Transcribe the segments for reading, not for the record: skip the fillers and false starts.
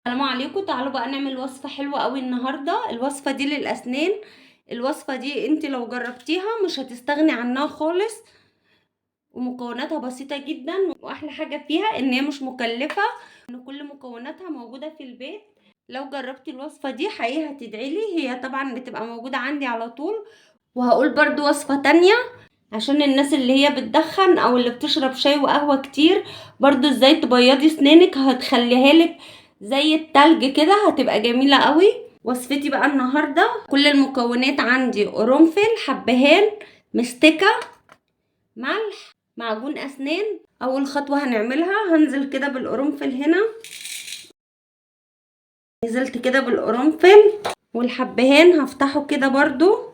السلام عليكم. تعالوا بقى نعمل وصفة حلوة قوي النهاردة. الوصفة دي للأسنان. الوصفة دي انت لو جربتيها مش هتستغني عنها خالص، ومكوناتها بسيطة جدا، واحلى حاجة فيها ان هي مش مكلفة، ان كل مكوناتها موجودة في البيت. لو جربتي الوصفة دي حقيقي هتدعيلي. هي طبعا بتبقى موجودة عندي على طول. وهقول برضو وصفة تانية عشان الناس اللي هي بتدخن او اللي بتشرب شاي وقهوة كتير، برضو ازاي تبيضي سنانك هتخليها لك زي التلج كده، هتبقى جميلة قوي. وصفتي بقى النهاردة كل المكونات عندي: قرنفل، حبهان، مستكة، ملح، معجون اسنان. اول خطوة هنعملها هنزل كده بالقرنفل هنا، نزلت كده بالقرنفل والحبهان هفتحه كده برضو،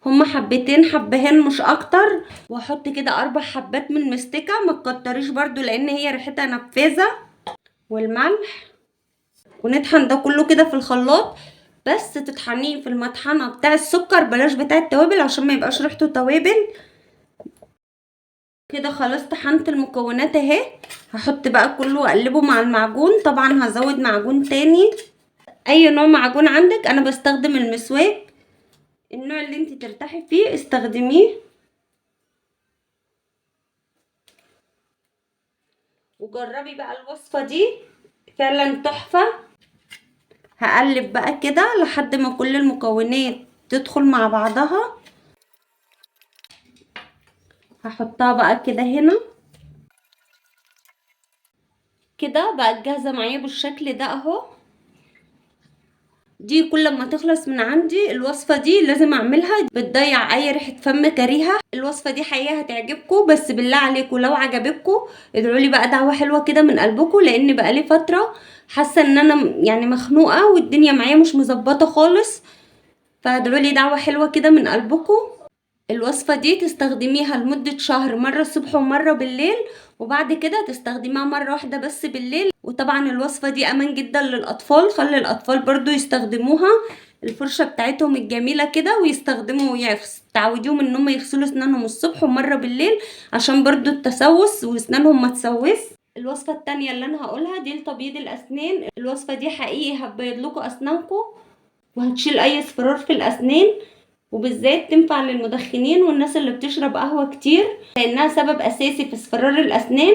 هما حبتين حبهان مش اكتر. واحط كده 4 حبات من مستكة، ما تكتريش برضو لان هي ريحتها نفاذة. والملح، ونطحن ده كله كده في الخلاط، بس تطحنيه في المطحنة بتاع السكر، بلاش بتاع التوابل عشان ما يبقاش ريحته توابل. كده خلاص طحنت المكونات اهي. هحط بقى كله واقلبه مع المعجون. طبعا هزود معجون تاني، اي نوع معجون عندك. انا بستخدم المسواك، النوع اللي انت ترتاحي فيه استخدميه. وجربي بقى الوصفة دي، فعلا تحفة. هقلب بقى كده لحد ما كل المكونات تدخل مع بعضها. هحطها بقى كده هنا، كده بقت جاهزة معايا بالشكل ده اهو. دي كل ما تخلص من عندي الوصفة دي لازم اعملها، بتضيع اي ريحة فم كريهة. الوصفة دي حقيقة هتعجبكم، بس بالله عليكم لو عجبتكم ادعولي بقى دعوة حلوة كده من قلبكم، لان بقالي فترة حاسة ان انا يعني مخنوقة والدنيا معايا مش مظبطة خالص، فادعولي دعوة حلوة كده من قلبكم. الوصفة دي تستخدميها لمدة شهر، مرة الصبح ومرة بالليل، وبعد كده تستخدميها مرة واحدة بس بالليل. وطبعا الوصفة دي امان جدا للاطفال، خلي الاطفال برضو يستخدموها، الفرشة بتاعتهم الجميلة كده، ويستخدموا تعوديهم ان هم يغسلوا اسنانهم الصبح ومرة بالليل عشان برضو التسوس واسنانهم ما تسوس. الوصفة التانية اللي انا هقولها دي لتبييض الاسنان. الوصفة دي حقيقي هتبيض لكم اسنانكم، وهتشيل اي اصفرار في الاسنان، وبالذات تنفع للمدخنين والناس اللي بتشرب قهوة كتير، لانها سبب اساسي في اصفرار الاسنان.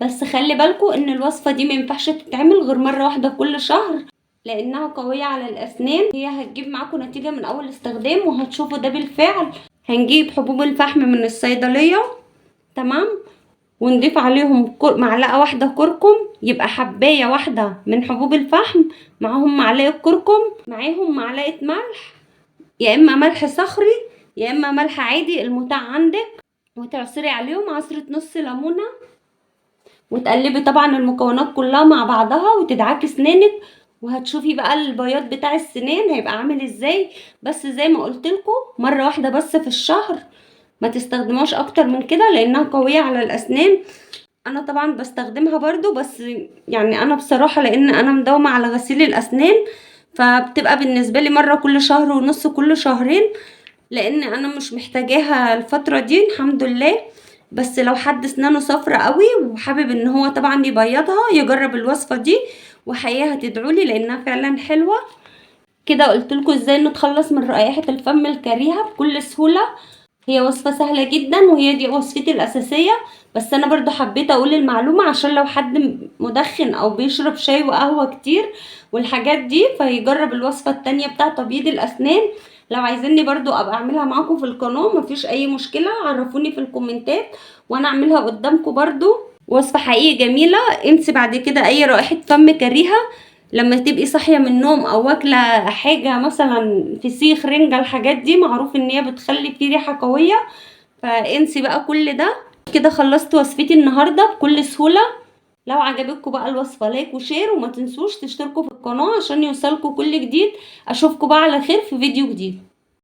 بس خلي بالكوا ان الوصفة دي ما ينفعش تتعمل غير مرة واحدة كل شهر، لانها قوية على الاسنان. هي هتجيب معاكم نتيجة من اول استخدام، وهتشوفوا ده بالفعل. هنجيب حبوب الفحم من الصيدلية، تمام، ونضيف عليهم معلقة واحدة كركم، يبقى حباية واحدة من حبوب الفحم معاهم معلقة كركم، معاهم معلقة ملح، يا اما ملح صخري يا اما ملح عادي المتاح عندك، وتعصري عليهم عصرة نص ليمونة، وتقلبي طبعا المكونات كلها مع بعضها وتدعكي سنانك، وهتشوفي بقى البياض بتاع السنان هيبقى عامل ازاي. بس زي ما قلت لكم مرة واحدة بس في الشهر، ما تستخدموش اكتر من كده لانها قوية على الاسنان. انا طبعا بستخدمها برضو، بس يعني انا بصراحة لان انا مداومة على غسيل الاسنان، فبتبقى بالنسبة لي مرة كل شهر ونص، كل شهرين، لان انا مش محتاجاها الفترة دي الحمد لله. بس لو حد اسنانه صفرة قوي وحابب ان هو طبعا يبيضها يجرب الوصفة دي، وحقيقة هتدعولي لانها فعلا حلوة. كده قلتلكوا ازاي نتخلص من رائحة الفم الكريهة بكل سهولة. هي وصفة سهلة جدا، وهي دي وصفتي الأساسية، بس أنا برضو حبيت أقول المعلومة عشان لو حد مدخن أو بيشرب شاي وقهوة كتير والحاجات دي، فيجرب الوصفة التانية بتاع تبييض الأسنان. لو عايزيني برضو أبقى أعملها معاكم في القناة مفيش أي مشكلة، عرفوني في الكومنتات وأنا أعملها قدامكم برضو. وصفة حقيقي جميلة. انسي بعد كده أي رائحة فم كريهة لما تبقي صاحيه من النوم او واكله حاجه مثلا فسيخ، رنجه، الحاجات دي معروف ان هي بتخلي فيه ريحه قويه، فانسي بقى كل ده. كده خلصت وصفتي النهارده بكل سهوله. لو عجبتكم بقى الوصفه لايك وشير، وما تنسوش تشتركوا في القناه عشان يوصلكوا كل جديد. اشوفكم بقى على خير في فيديو جديد.